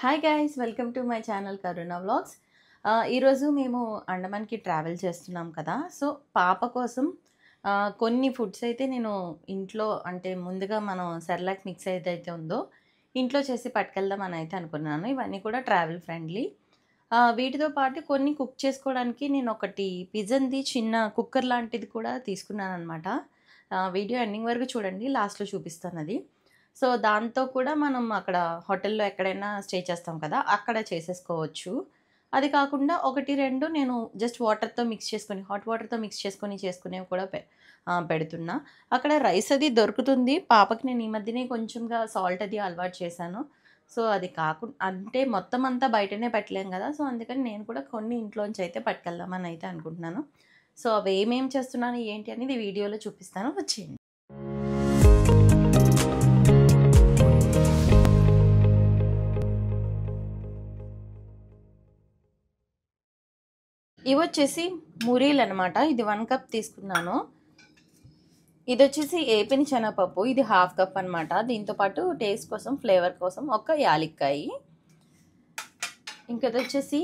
Hi guys, welcome to my channel Karuna vlogs. ఈరోజు మేము అండమాన్కి travel చేస్తున్నాం కదా. సో పాప కోసం కొన్ని ఫుడ్స్ అయితే నేను ఇంట్లో అంటే ముందుగా మనం సెర్లాక్ మిక్స్ ఏదైతే ఉందో ఇంట్లో చేసి పట్టుకెళ్దామని అయితే అనుకున్నాను. ఇవన్నీ కూడా ట్రావెల్ ఫ్రెండ్లీ. వీటితో పాటు కొన్ని కుక్ చేసుకోవడానికి నేను ఒకటి పిజన్ది చిన్న కుక్కర్ లాంటిది కూడా తీసుకున్నాను అనమాట. వీడియో ఎండింగ్ వరకు చూడండి, లాస్ట్లో చూపిస్తాను అది. సో దాంతో కూడా మనం అక్కడ హోటల్లో ఎక్కడైనా స్టే చేస్తాం కదా, అక్కడ చేసేసుకోవచ్చు. అది కాకుండా 1, 2 నేను జస్ట్ వాటర్‌తో మిక్స్ చేసుకొని, హాట్ వాటర్‌తో మిక్స్ చేసుకునేవి కూడా పెడుతున్నా. అక్కడ రైస్ అది దొరుకుతుంది. పాపకి నేను ఈ మధ్యనే కొంచెంగా సాల్ట్ అది అలవాటు చేశాను. సో అది అంటే మొత్తం అంతా బయటనే పెట్టలేం కదా. సో అందుకని నేను కూడా కొన్ని ఇంట్లోంచి అయితే పట్టుకెళ్దామని అయితే అనుకుంటున్నాను. సో అవి ఏమేమి చేస్తున్నాను ఏంటి అనేది వీడియోలో చూపిస్తాను, వచ్చేయండి. ఇవి వచ్చేసి మురీలు అనమాట. ఇది 1 కప్ తీసుకున్నాను. ఇది వచ్చేసి ఏపిన శనగపప్పు, ఇది 1/2 కప్ అనమాట. దీంతోపాటు టేస్ట్ కోసం, ఫ్లేవర్ కోసం ఒక యాలక్కాయ. ఇంకది వచ్చేసి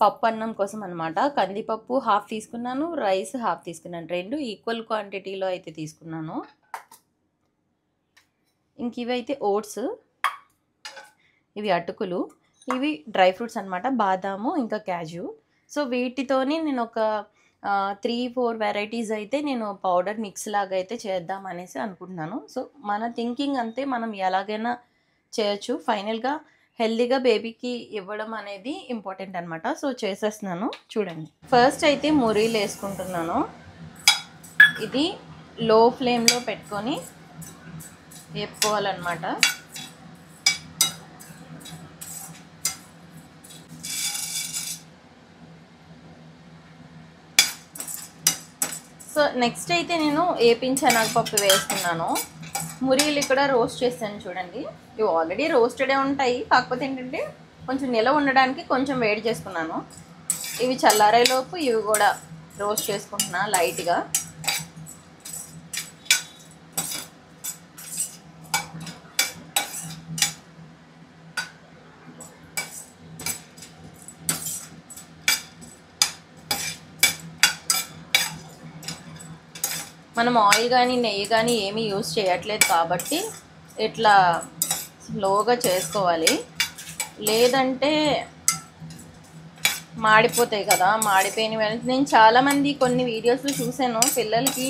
పప్పు అన్నం కోసం అనమాట. కందిపప్పు 1/2 తీసుకున్నాను, రైస్ 1/2 తీసుకున్నాను. 2 ఈక్వల్ క్వాంటిటీలో అయితే తీసుకున్నాను. ఇంక ఇవైతే ఓట్స్, ఇవి అటుకులు, ఇవి డ్రై ఫ్రూట్స్ అనమాట, బాదాము ఇంకా క్యాజు. సో వీటితోని నేను ఒక 3-4 వెరైటీస్ అయితే నేను పౌడర్ మిక్స్ లాగా అయితే చేద్దాం అనేసి అనుకుంటున్నాను. సో మన థింకింగ్ అంతే, మనం ఎలాగైనా చేయొచ్చు. ఫైనల్గా హెల్దీగా బేబీకి ఇవ్వడం అనేది ఇంపార్టెంట్ అనమాట. సో చేసేస్తున్నాను, చూడండి. ఫస్ట్ అయితే మురీలు వేసుకుంటున్నాను. ఇది లో ఫ్లేమ్లో పెట్టుకొని వేపుకోవాలన్నమాట. సో నెక్స్ట్ అయితే నేను ఏపిన శనగపప్పు వేస్తున్నాను. మురీలు ఇక్కడ రోస్ట్ చేస్తాను చూడండి. ఇవి ఆల్రెడీ రోస్టెడే ఉంటాయి, కాకపోతే ఏంటంటే కొంచెం నిలవ ఉండడానికి కొంచెం వేడి చేసుకున్నాను. ఇవి చల్లారేలోపు ఇవి కూడా రోస్ట్ చేసుకుంటున్నా లైట్గా. మనం ఆయిల్ కానీ నెయ్యి కానీ ఏమీ యూజ్ చేయట్లేదు కాబట్టి ఇట్లా స్లోగా చేసుకోవాలి, లేదంటే మాడిపోతాయి కదా. మాడిపోయిన వెంటనే నేను చాలామంది కొన్ని వీడియోస్లో చూశాను, పిల్లలకి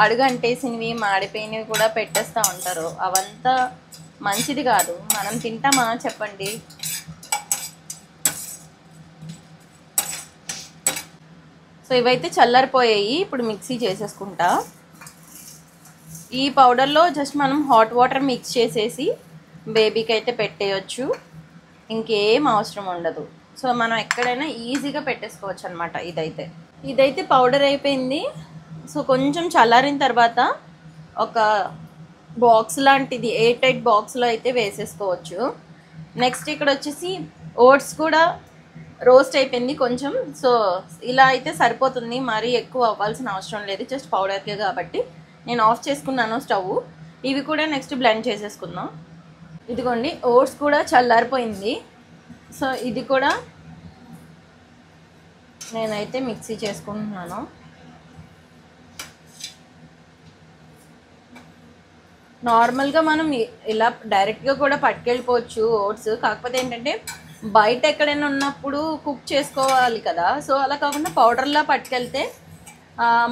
అడుగు అంటేసినవి మాడిపోయినవి కూడా పెట్టేస్తూ ఉంటారు. అవంతా మంచిది కాదు. మనం తింటామా చెప్పండి. సో ఇవైతే చల్లారిపోయాయి, ఇప్పుడు మిక్సీ చేసేసుకుంటా. ఈ పౌడర్లో జస్ట్ మనం హాట్ వాటర్ మిక్స్ చేసేసి బేబీకి అయితే పెట్టేయచ్చు, ఇంకేం అవసరం ఉండదు. సో మనం ఎక్కడైనా ఈజీగా పెట్టేసుకోవచ్చు అనమాట. ఇదైతే పౌడర్ అయిపోయింది. సో కొంచెం చల్లారిన తర్వాత ఒక బాక్స్ లాంటిది, ఎయిర్ టైట్ బాక్స్లో అయితే వేసేసుకోవచ్చు. నెక్స్ట్ ఇక్కడ వచ్చేసి ఓట్స్ కూడా రోస్ట్ అయిపోయింది కొంచెం. సో ఇలా అయితే సరిపోతుంది, మరీ ఎక్కువ అవ్వాల్సిన అవసరం లేదు, జస్ట్ పౌడర్కే కాబట్టి. నేను ఆఫ్ చేసుకున్నాను స్టవ్. ఇవి కూడా నెక్స్ట్ బ్లెండ్ చేసేసుకుందాం. ఇదిగోండి, ఓట్స్ కూడా చల్లారిపోయింది. సో ఇది కూడా నేనైతే మిక్సీ చేసుకుంటున్నాను. నార్మల్గా మనం ఇలా డైరెక్ట్గా కూడా పట్టుకెళ్ళిపోవచ్చు ఓట్స్, కాకపోతే ఏంటంటే బయట ఎక్కడైనా ఉన్నప్పుడు కుక్ చేసుకోవాలి కదా. సో అలా కాకుండా పౌడర్లా పట్టుకెళ్తే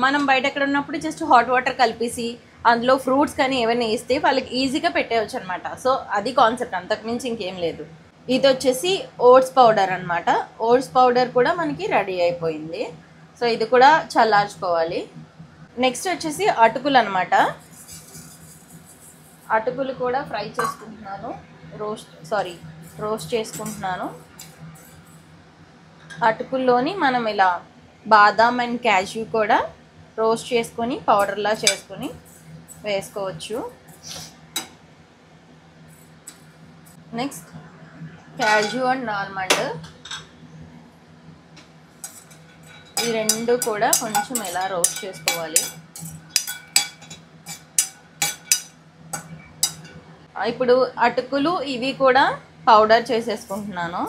మనం బయట ఎక్కడ ఉన్నప్పుడు జస్ట్ హాట్ వాటర్ కలిపేసి అందులో ఫ్రూట్స్ కానీ ఏమైనా వేస్తే వాళ్ళకి ఈజీగా పెట్టేయచ్చు అనమాట. సో అది కాన్సెప్ట్, అంతకుమించి ఇంకేం లేదు. ఇది వచ్చేసి ఓట్స్ పౌడర్ అనమాట. ఓట్స్ పౌడర్ కూడా మనకి రెడీ అయిపోయింది. సో ఇది కూడా చల్లార్చుకోవాలి. నెక్స్ట్ వచ్చేసి అటుకులు అనమాట. అటుకులు కూడా ఫ్రై చేసుకుంటున్నాను, రోస్ట్ చేసుకుంటున్నాను. అటుకుల్లోని మనం ఇలా బాదాం అండ్ క్యాష్యూ కూడా రోస్ట్ చేసుకొని పౌడర్లా చేసుకొని వేసుకోవచ్చు. నెక్స్ట్ క్యాష్యూ అండ్ ఆల్మండ్, ఈ రెండు కూడా కొంచెం ఇలా రోస్ట్ చేసుకోవాలి. ఇప్పుడు అటుకులు ఇవి కూడా పౌడర్ చేసేసుకుంటున్నాను.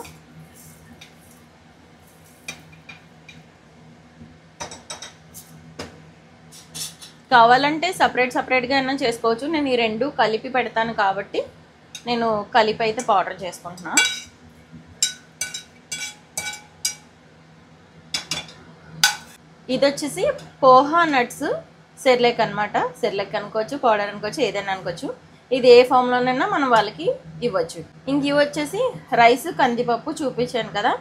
కావాలంటే సపరేట్గా అయినా చేసుకోవచ్చు. నేను ఈ రెండు కలిపి పెడతాను కాబట్టి నేను కలిపి అయితే పౌడర్ చేసుకుంటున్నా. ఇది వచ్చేసి పోహా నట్స్ సెర్లెక్ అనమాట. సెర్లెక్ అనుకోవచ్చు, పౌడర్ అనుకోవచ్చు, ఏదైనా అనుకోవచ్చు. ఇది ఏ ఫామ్లోనైనా మనం వాళ్ళకి ఇవ్వచ్చు. ఇంక ఇవి వచ్చేసి రైస్, కందిపప్పు చూపించాను కదా.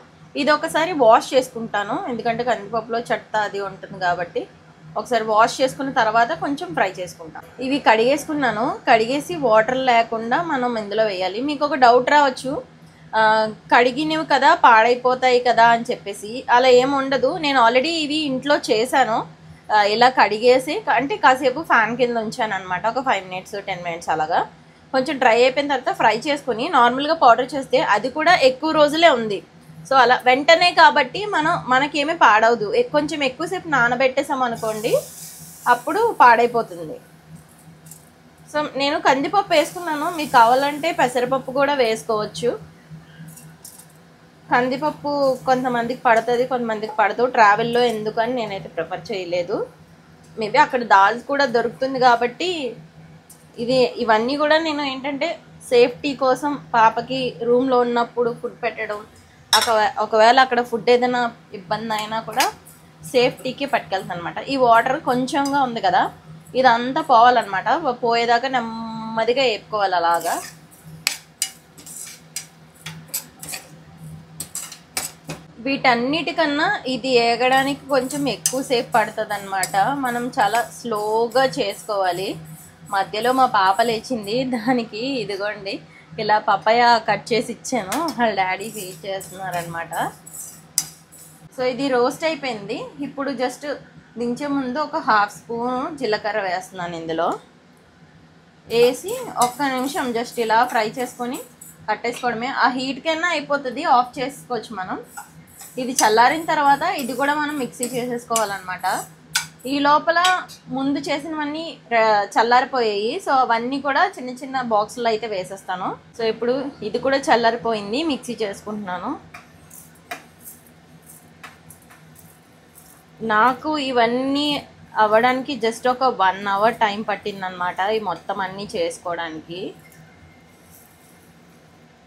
ఇది ఒకసారి వాష్ చేసుకుంటాను, ఎందుకంటే కందిపప్పులో చెత్త అది ఉంటుంది కాబట్టి. ఒకసారి వాష్ చేసుకున్న తర్వాత కొంచెం ఫ్రై చేసుకుంటాను. ఇవి కడిగేసుకున్నాను. కడిగేసి వాటర్ లేకుండా మనం ఇందులో వేయాలి. మీకు ఒక డౌట్ రావచ్చు, కడిగినవి కదా పాడైపోతాయి కదా అని చెప్పేసి. అలా ఏమి ఉండదు. నేను ఆల్రెడీ ఇవి ఇంట్లో చేశాను. ఇలా కడిగేసి అంటే కాసేపు ఫ్యాన్ కింద ఉంచాను అనమాట. ఒక 5 minutes 10 minutes అలాగా. కొంచెం డ్రై అయిపోయిన తర్వాత ఫ్రై చేసుకుని నార్మల్గా పౌడర్ చేస్తే అది కూడా ఎక్కువ రోజులే ఉంది. సో అలా వెంటనే కాబట్టి మనకేమీ పాడవదు. కొంచెం ఎక్కువసేపు నానబెట్టేసాం అనుకోండి, అప్పుడు పాడైపోతుంది. సో నేను కందిపప్పు వేసుకున్నాను. మీకు కావాలంటే పెసరపప్పు కూడా వేసుకోవచ్చు. కందిపప్పు కొంతమందికి పడుతుంది, కొంతమందికి పడదు. ట్రావెల్లో ఎందుకని నేనైతే ప్రిఫర్ చేయలేదు. మేబీ అక్కడ దాల్ కూడా దొరుకుతుంది కాబట్టి ఇవన్నీ కూడా నేను ఏంటంటే సేఫ్టీ కోసం పాపకి రూమ్లో ఉన్నప్పుడు ఫుడ్ పెట్టడం, ఒకవేళ అక్కడ ఫుడ్ ఏదైనా ఇబ్బంది అయినా కూడా సేఫ్టీకి పట్టుకెళ్తాను అనమాట. ఈ వాటర్ కొంచెంగా ఉంది కదా, ఇదంతా పోవాలన్నమాట. పోయేదాకా నెమ్మదిగా వేపుకోవాలి అలాగా. వీటన్నిటికన్నా ఇది ఏగడానికి కొంచెం ఎక్కువసేపు పడుతుంది అనమాట. మనం చాలా స్లోగా చేసుకోవాలి. మధ్యలో మా పాప లేచింది, దానికి ఇదిగోండి ఇలా పపాయ కట్ చేసి ఇచ్చాను. వాళ్ళ డాడీ ఫీడ్ చేస్తున్నారనమాట. సో ఇది రోస్ట్ అయిపోయింది. ఇప్పుడు జస్ట్ దించే ముందు ఒక 1/2 స్పూన్ జీలకర్ర వేస్తున్నాను. ఇందులో వేసి ఒక్క నిమిషం జస్ట్ ఇలా ఫ్రై చేసుకొని కట్టేసుకోవడమే. ఆ హీట్కైనా అయిపోతుంది, ఆఫ్ చేసుకోవచ్చు మనం. ఇది చల్లారిన తర్వాత ఇది కూడా మనం మిక్సీ చేసేసుకోవాలన్నమాట. ఈ లోపల ముందు చేసినవన్నీ చల్లారిపోయాయి. సో అవన్నీ కూడా చిన్న చిన్న బాక్సుల్లో అయితే వేసేస్తాను. సో ఇప్పుడు ఇది కూడా చల్లారిపోయింది, మిక్సీ చేసుకుంటున్నాను. నాకు ఇవన్నీ అవ్వడానికి జస్ట్ ఒక 1 hour టైం పట్టిందనమాట, ఈ మొత్తం అన్నీ చేసుకోవడానికి.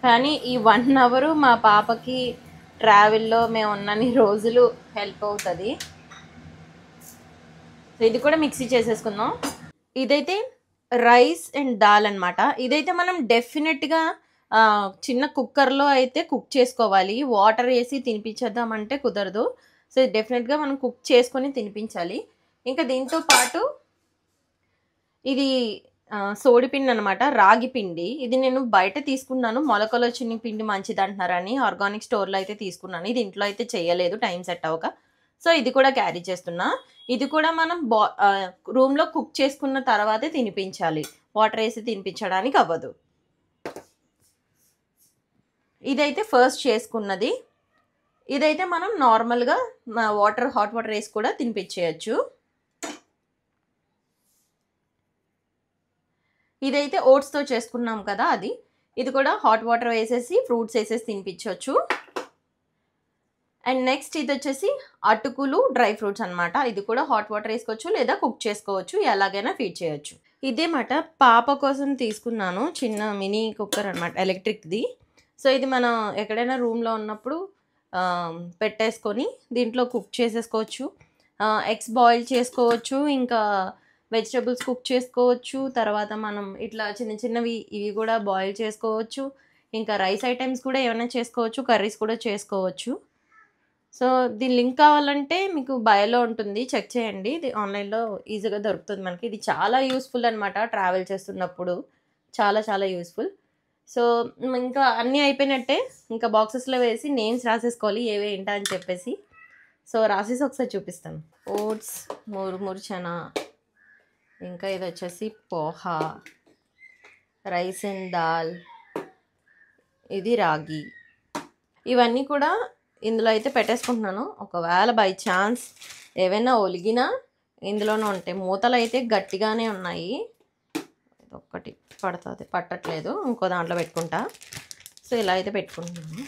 కానీ ఈ 1 hour మా పాపకి ట్రావెల్లో మేము ఉన్నన్ని రోజులు హెల్ప్ అవుతుంది. సో ఇది కూడా మిక్సీ చేసేసుకుందాం. ఇదైతే రైస్ అండ్ దాల్ అనమాట. ఇదైతే మనం డెఫినెట్గా చిన్న కుక్కర్లో అయితే కుక్ చేసుకోవాలి. వాటర్ వేసి తినిపించేద్దామంటే కుదరదు. సో ఇది డెఫినెట్గా మనం కుక్ చేసుకొని తినిపించాలి. ఇంకా దీంతో పాటు ఇది సోడిపిండి అనమాట, రాగి పిండి. ఇది నేను బయట తీసుకున్నాను. మొలకలు వచ్చిన పిండి మంచిది అంటున్నారని ఆర్గానిక్ స్టోర్లో అయితే తీసుకున్నాను. ఇది ఇంట్లో అయితే చేయలేదు, టైం సెట్ అవ్వక. సో ఇది కూడా క్యారీ చేస్తున్నా. ఇది కూడా మనం రూమ్లో కుక్ చేసుకున్న తర్వాతే తినిపించాలి, వాటర్ వేసి తినిపించడానికి అవ్వదు. ఇదైతే ఫస్ట్ చేసుకున్నది. ఇదైతే మనం నార్మల్గా హాట్ వాటర్ వేసి కూడా తినిపించేయచ్చు. ఇదైతే ఓట్స్తో చేసుకున్నాం కదా అది. ఇది కూడా హాట్ వాటర్ వేసేసి ఫ్రూట్స్ వేసేసి తినిపించవచ్చు. అండ్ నెక్స్ట్ ఇది వచ్చేసి అటుకులు, డ్రై ఫ్రూట్స్ అనమాట. ఇది కూడా హాట్ వాటర్ వేసుకోవచ్చు లేదా కుక్ చేసుకోవచ్చు, ఎలాగైనా ఫీడ్ చేయొచ్చు. ఇదేమాట పాప కోసం తీసుకున్నాను, చిన్న మినీ కుక్కర్ అనమాట, ఎలక్ట్రిక్ది. సో ఇది మనం ఎక్కడైనా రూమ్లో ఉన్నప్పుడు పెట్టేసుకొని దీంట్లో కుక్ చేసేసుకోవచ్చు. ఎగ్స్ బాయిల్ చేసుకోవచ్చు, ఇంకా వెజిటబుల్స్ కుక్ చేసుకోవచ్చు. తర్వాత మనం ఇట్లా చిన్న చిన్నవి ఇవి కూడా బాయిల్ చేసుకోవచ్చు. ఇంకా రైస్ ఐటమ్స్ కూడా ఏమైనా చేసుకోవచ్చు, కర్రీస్ కూడా చేసుకోవచ్చు. సో దీని లింక్ కావాలంటే మీకు బయోలో ఉంటుంది, చెక్ చేయండి. ఇది ఆన్లైన్లో ఈజీగా దొరుకుతుంది మనకి. ఇది చాలా యూస్ఫుల్ అనమాట ట్రావెల్ చేస్తున్నప్పుడు, చాలా చాలా యూస్ఫుల్. సో ఇంకా అన్నీ అయిపోయినట్టే. ఇంకా బాక్సెస్లో వేసి నేమ్స్ రాసేసుకోవాలి ఏవే ఏంటా అని చెప్పేసి. సో రాసేసి ఒకసారి చూపిస్తాను. ఓట్స్, మురుమురు చనా, ఇంకా ఇది వచ్చేసి పోహా, రైస్ అండ్ దాల్, ఇది రాగి. ఇవన్నీ కూడా ఇందులో అయితే పెట్టేసుకుంటున్నాను. ఒకవేళ బై ఛాన్స్ ఏవైనా ఒలిగినా ఇందులోనే ఉంటాయి. మూతలు అయితే గట్టిగానే ఉన్నాయి. ఒక్కటి పడుతుంది, పట్టట్లేదు, ఇంకో దాంట్లో పెట్టుకుంటా. సో ఇలా అయితే పెట్టుకుంటున్నాను.